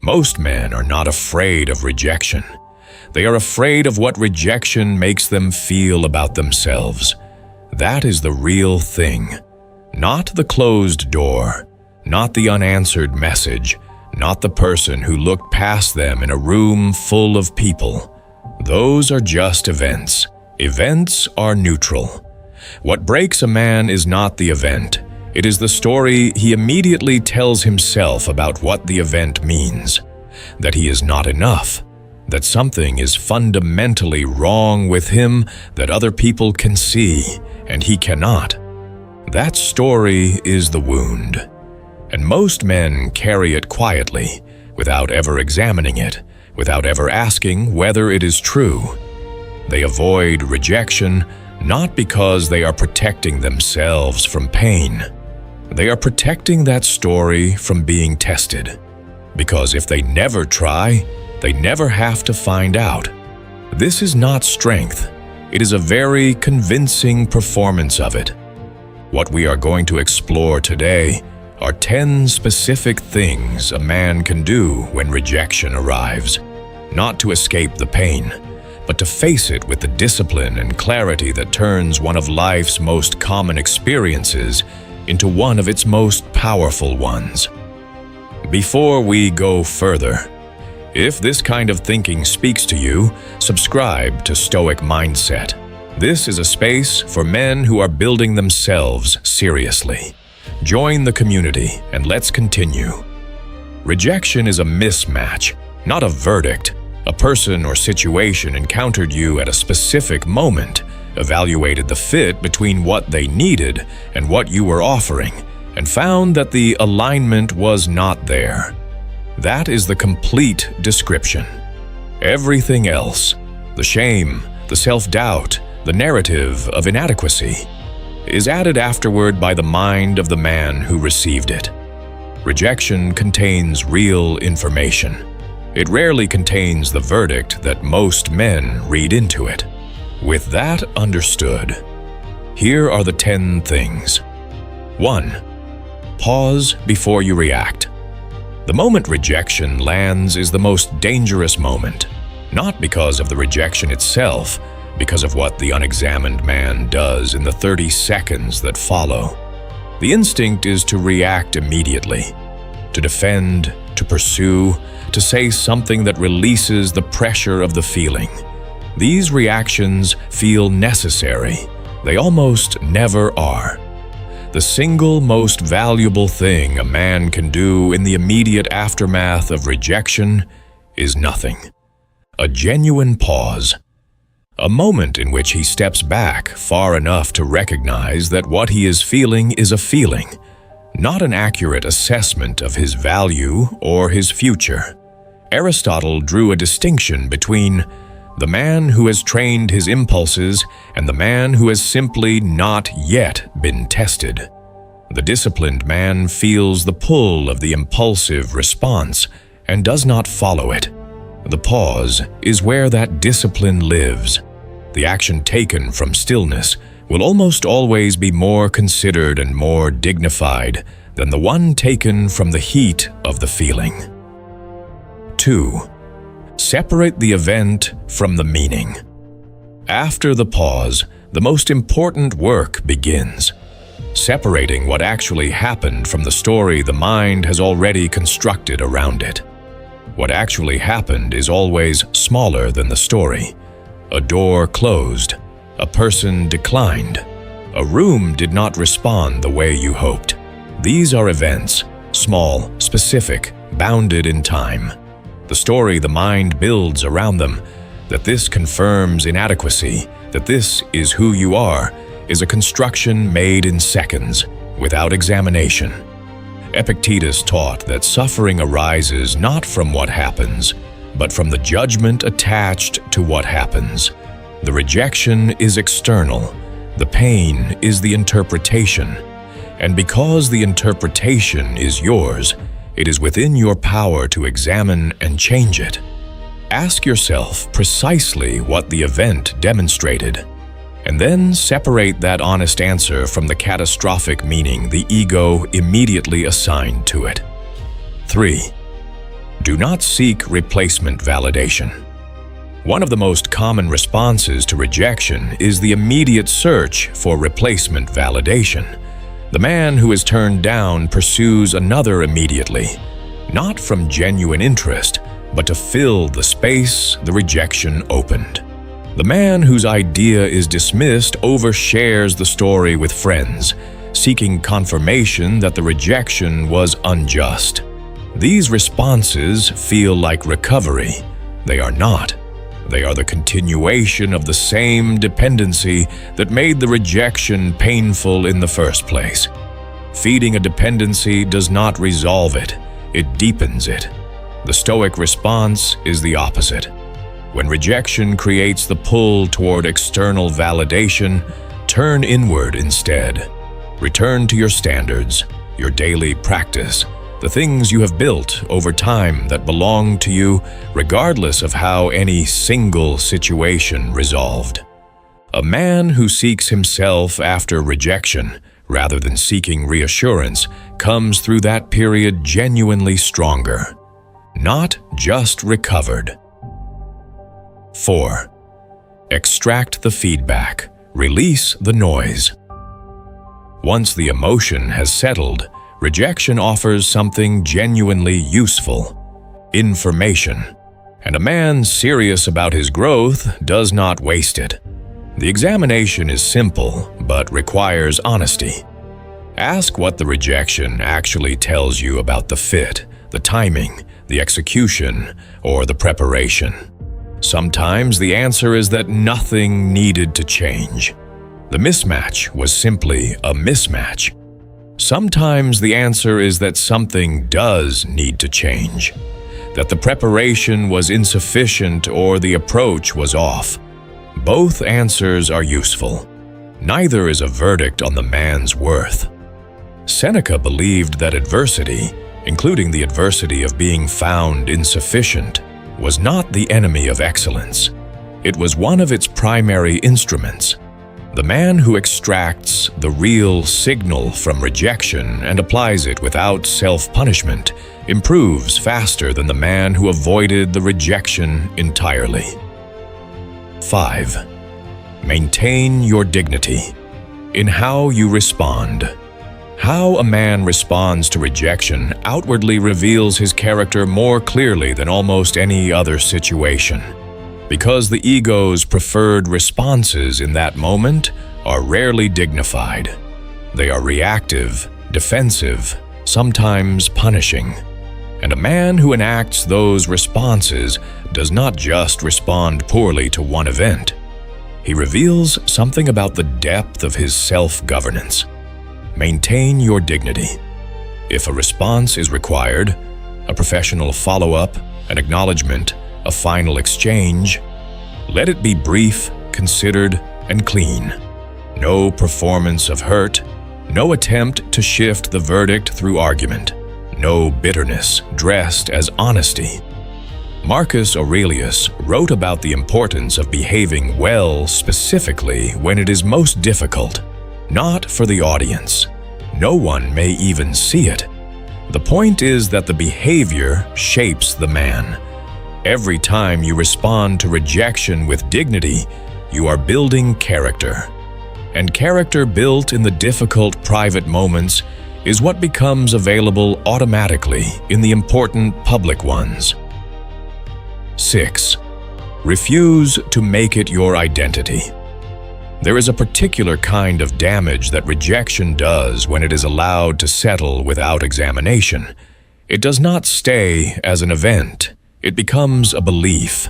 Most men are not afraid of rejection. They are afraid of what rejection makes them feel about themselves. That is the real thing. Not the closed door, not the unanswered message, not the person who looked past them in a room full of people. Those are just events. Events are neutral. What breaks a man is not the event. It is the story he immediately tells himself about what the event means. That he is not enough. That something is fundamentally wrong with him that other people can see, and he cannot. That story is the wound. And most men carry it quietly, without ever examining it, without ever asking whether it is true. They avoid rejection not because they are protecting themselves from pain. They are protecting that story from being tested. Because if they never try, they never have to find out. This is not strength. It is a very convincing performance of it. What we are going to explore today are 10 specific things a man can do when rejection arrives. Not to escape the pain, but to face it with the discipline and clarity that turns one of life's most common experiences into one of its most powerful ones. Before we go further, if this kind of thinking speaks to you, subscribe to Stoic Mindset. This is a space for men who are building themselves seriously. Join the community and let's continue. Rejection is a mismatch, not a verdict. A person or situation encountered you at a specific moment, evaluated the fit between what they needed and what you were offering, and found that the alignment was not there. That is the complete description. Everything else, the shame, the self-doubt, the narrative of inadequacy, is added afterward by the mind of the man who received it. Rejection contains real information. It rarely contains the verdict that most men read into it. With that understood, here are the 10 things. 1. Pause before you react. The moment rejection lands is the most dangerous moment, not because of the rejection itself, because of what the unexamined man does in the 30 seconds that follow. The instinct is to react immediately, to defend, to pursue, to say something that releases the pressure of the feeling. These reactions feel necessary. They almost never are. The single most valuable thing a man can do in the immediate aftermath of rejection is nothing. A genuine pause. A moment in which he steps back far enough to recognize that what he is feeling is a feeling, not an accurate assessment of his value or his future. Aristotle drew a distinction between the man who has trained his impulses and the man who has simply not yet been tested. The disciplined man feels the pull of the impulsive response and does not follow it. The pause is where that discipline lives. The action taken from stillness will almost always be more considered and more dignified than the one taken from the heat of the feeling. 2. Separate the event from the meaning. After the pause, the most important work begins. Separating what actually happened from the story the mind has already constructed around it. What actually happened is always smaller than the story. A door closed. A person declined. A room did not respond the way you hoped. These are events, small, specific, bounded in time. The story the mind builds around them, that this confirms inadequacy, that this is who you are, is a construction made in seconds, without examination. Epictetus taught that suffering arises not from what happens, but from the judgment attached to what happens. The rejection is external. The pain is the interpretation. And because the interpretation is yours, it is within your power to examine and change it. Ask yourself precisely what the event demonstrated, and then separate that honest answer from the catastrophic meaning the ego immediately assigned to it. 3. Do not seek replacement validation. One of the most common responses to rejection is the immediate search for replacement validation. The man who is turned down pursues another immediately, not from genuine interest, but to fill the space the rejection opened. The man whose idea is dismissed overshares the story with friends, seeking confirmation that the rejection was unjust. These responses feel like recovery. They are not. They are the continuation of the same dependency that made the rejection painful in the first place. Feeding a dependency does not resolve it, it deepens it. The Stoic response is the opposite. When rejection creates the pull toward external validation, turn inward instead. Return to your standards, your daily practice, the things you have built over time that belong to you, regardless of how any single situation resolved. A man who seeks himself after rejection, rather than seeking reassurance, comes through that period genuinely stronger, not just recovered. 4. Extract the feedback. Release the noise. Once the emotion has settled, rejection offers something genuinely useful: information. And a man serious about his growth does not waste it. The examination is simple, but requires honesty. Ask what the rejection actually tells you about the fit, the timing, the execution, or the preparation. Sometimes the answer is that nothing needed to change. The mismatch was simply a mismatch. Sometimes the answer is that something does need to change, that the preparation was insufficient or the approach was off. Both answers are useful. Neither is a verdict on the man's worth. Seneca believed that adversity, including the adversity of being found insufficient, was not the enemy of excellence. It was one of its primary instruments. The man who extracts the real signal from rejection and applies it without self-punishment improves faster than the man who avoided the rejection entirely. 5. Maintain your dignity. In how you respond. How a man responds to rejection outwardly reveals his character more clearly than almost any other situation. Because the ego's preferred responses in that moment are rarely dignified. They are reactive, defensive, sometimes punishing. And a man who enacts those responses does not just respond poorly to one event. He reveals something about the depth of his self-governance. Maintain your dignity. If a response is required, a professional follow-up, an acknowledgement, a final exchange, let it be brief, considered, and clean. No performance of hurt, no attempt to shift the verdict through argument, no bitterness dressed as honesty. Marcus Aurelius wrote about the importance of behaving well specifically when it is most difficult, not for the audience. No one may even see it. The point is that the behavior shapes the man. Every time you respond to rejection with dignity, you are building character. And character built in the difficult private moments is what becomes available automatically in the important public ones. 6. Refuse to make it your identity. There is a particular kind of damage that rejection does when it is allowed to settle without examination. It does not stay as an event. It becomes a belief.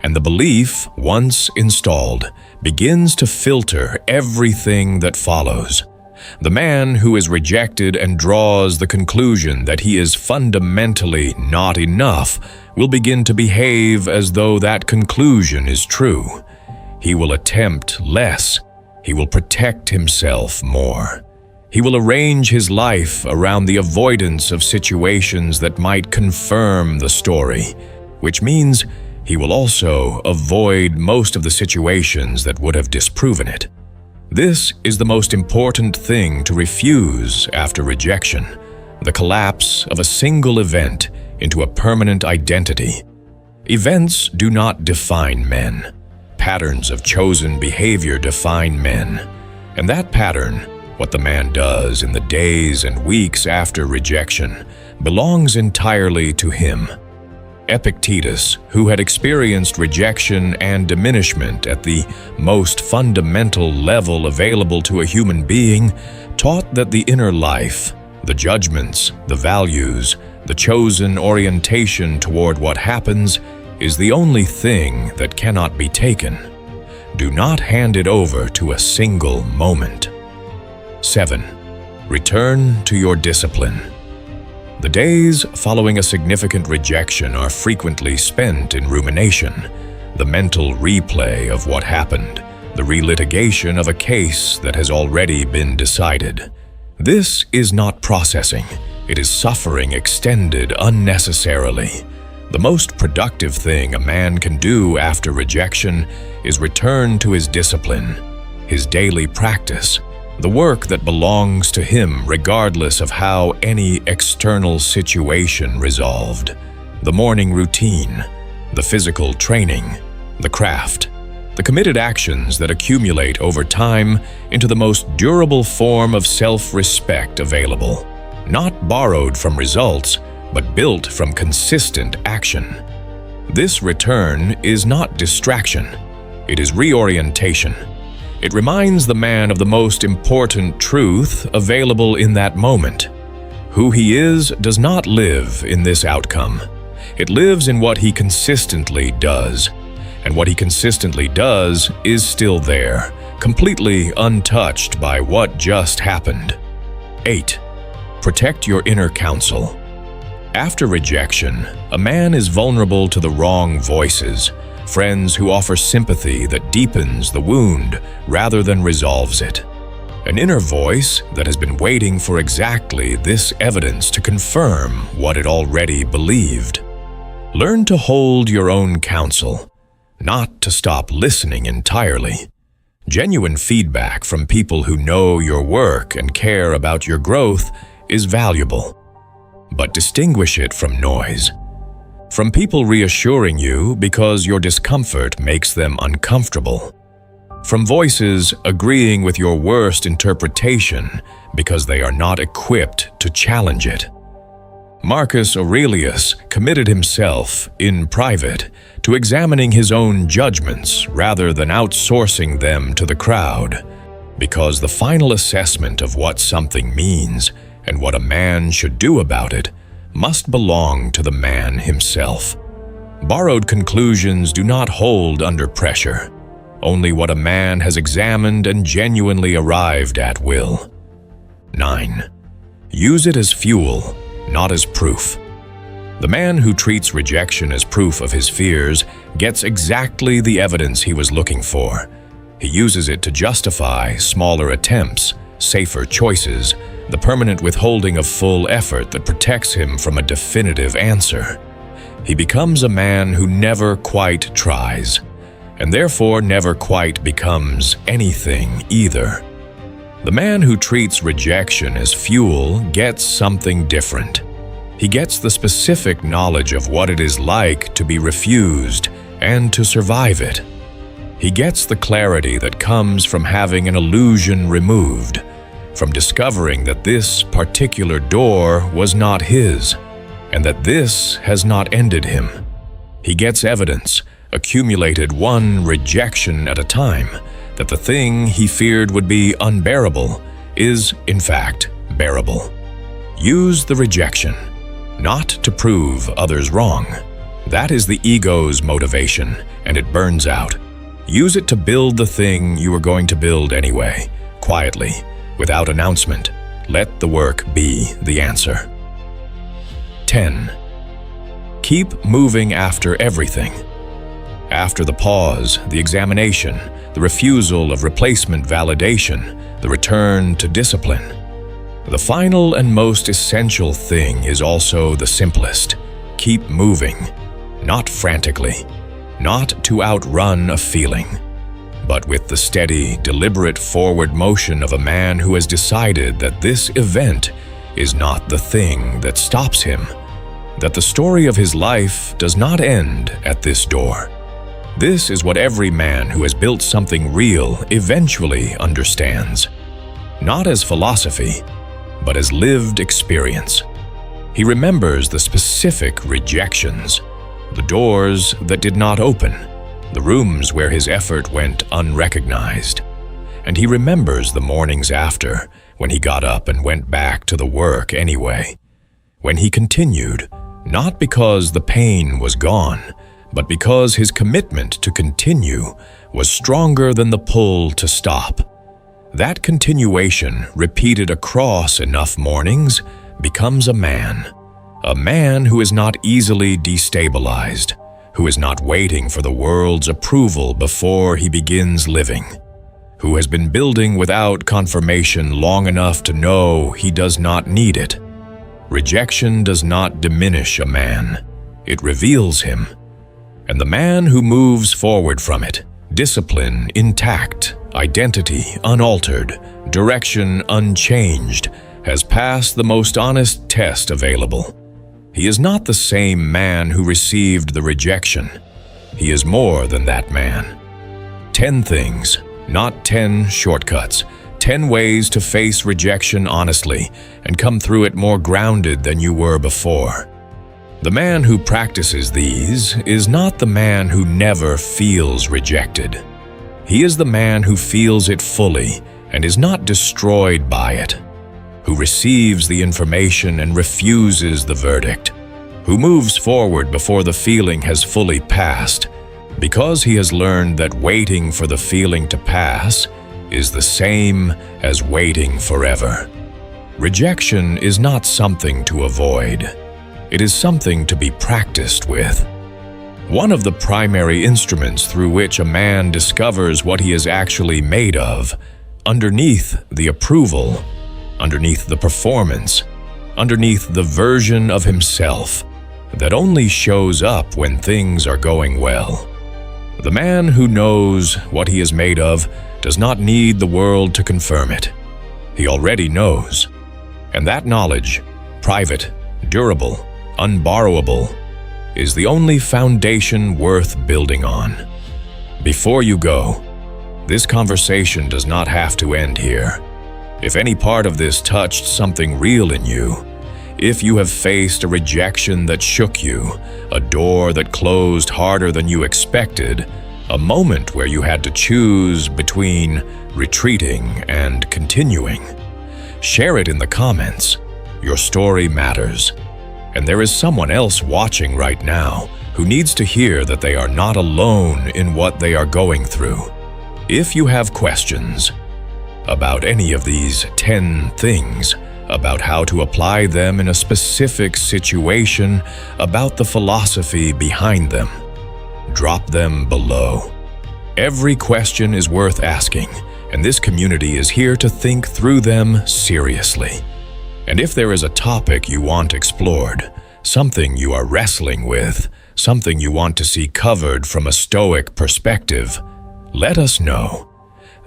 And the belief, once installed, begins to filter everything that follows. The man who is rejected and draws the conclusion that he is fundamentally not enough will begin to behave as though that conclusion is true. He will attempt less. He will protect himself more. He will arrange his life around the avoidance of situations that might confirm the story, which means he will also avoid most of the situations that would have disproven it. This is the most important thing to refuse after rejection. The collapse of a single event into a permanent identity. Events do not define men. Patterns of chosen behavior define men. And that pattern, what the man does in the days and weeks after rejection, belongs entirely to him. Epictetus, who had experienced rejection and diminishment at the most fundamental level available to a human being, taught that the inner life, the judgments, the values, the chosen orientation toward what happens, is the only thing that cannot be taken. Do not hand it over to a single moment. 7. Return to your discipline. The days following a significant rejection are frequently spent in rumination, the mental replay of what happened, the relitigation of a case that has already been decided. This is not processing. It is suffering extended unnecessarily. The most productive thing a man can do after rejection is return to his discipline, his daily practice, the work that belongs to him regardless of how any external situation resolved, the morning routine, the physical training, the craft, the committed actions that accumulate over time into the most durable form of self-respect available, not borrowed from results, but built from consistent action. This return is not distraction, it is reorientation. It reminds the man of the most important truth available in that moment. Who he is does not live in this outcome. It lives in what he consistently does. And what he consistently does is still there, completely untouched by what just happened. 8. Protect your inner counsel. After rejection, a man is vulnerable to the wrong voices, friends who offer sympathy that deepens the wound rather than resolves it. An inner voice that has been waiting for exactly this evidence to confirm what it already believed. Learn to hold your own counsel, not to stop listening entirely. Genuine feedback from people who know your work and care about your growth is valuable, but distinguish it from noise. From people reassuring you because your discomfort makes them uncomfortable. From voices agreeing with your worst interpretation because they are not equipped to challenge it. Marcus Aurelius committed himself, in private, to examining his own judgments rather than outsourcing them to the crowd, because the final assessment of what something means and what a man should do about it must belong to the man himself. Borrowed conclusions do not hold under pressure. Only what a man has examined and genuinely arrived at will. 9. Use it as fuel, not as proof. The man who treats rejection as proof of his fears gets exactly the evidence he was looking for. He uses it to justify smaller attempts, safer choices, the permanent withholding of full effort that protects him from a definitive answer. He becomes a man who never quite tries, and therefore never quite becomes anything either. The man who treats rejection as fuel gets something different. He gets the specific knowledge of what it is like to be refused and to survive it. He gets the clarity that comes from having an illusion removed, from discovering that this particular door was not his, and that this has not ended him. He gets evidence, accumulated one rejection at a time, that the thing he feared would be unbearable is, in fact, bearable. Use the rejection, not to prove others wrong. That is the ego's motivation, and it burns out. Use it to build the thing you are going to build anyway, quietly, without announcement. Let the work be the answer. 10. Keep moving after everything. After the pause, the examination, the refusal of replacement validation, the return to discipline. The final and most essential thing is also the simplest. Keep moving, not frantically, not to outrun a feeling, but with the steady, deliberate forward motion of a man who has decided that this event is not the thing that stops him. that the story of his life does not end at this door. This is what every man who has built something real eventually understands, not as philosophy, but as lived experience. He remembers the specific rejections, the doors that did not open, the rooms where his effort went unrecognized. And he remembers the mornings after, when he got up and went back to the work anyway, when he continued, not because the pain was gone, but because his commitment to continue was stronger than the pull to stop. That continuation, repeated across enough mornings, becomes a man who is not easily destabilized, who is not waiting for the world's approval before he begins living, who has been building without confirmation long enough to know he does not need it. Rejection does not diminish a man, it reveals him. And the man who moves forward from it, discipline intact, identity unaltered, direction unchanged, has passed the most honest test available. He is not the same man who received the rejection. He is more than that man. 10 things, not 10 shortcuts, 10 ways to face rejection honestly and come through it more grounded than you were before. The man who practices these is not the man who never feels rejected. He is the man who feels it fully and is not destroyed by it, who receives the information and refuses the verdict, who moves forward before the feeling has fully passed, because he has learned that waiting for the feeling to pass is the same as waiting forever. Rejection is not something to avoid. It is something to be practiced with. One of the primary instruments through which a man discovers what he is actually made of, underneath the approval, underneath the performance, underneath the version of himself that only shows up when things are going well. The man who knows what he is made of does not need the world to confirm it. He already knows. And that knowledge, private, durable, unborrowable, is the only foundation worth building on. Before you go, this conversation does not have to end here. If any part of this touched something real in you, if you have faced a rejection that shook you, a door that closed harder than you expected, a moment where you had to choose between retreating and continuing, share it in the comments. Your story matters. And there is someone else watching right now who needs to hear that they are not alone in what they are going through. If you have questions about any of these 10 things, about how to apply them in a specific situation, about the philosophy behind them, drop them below. Every question is worth asking, and this community is here to think through them seriously. And if there is a topic you want explored, something you are wrestling with, something you want to see covered from a stoic perspective, let us know.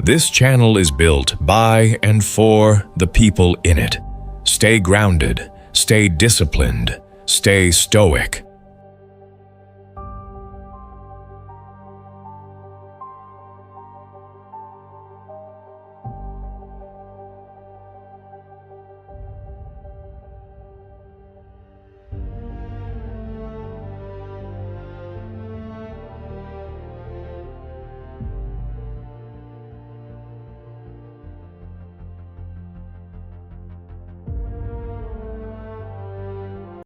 This channel is built by and for the people in it. Stay grounded, stay disciplined, stay stoic,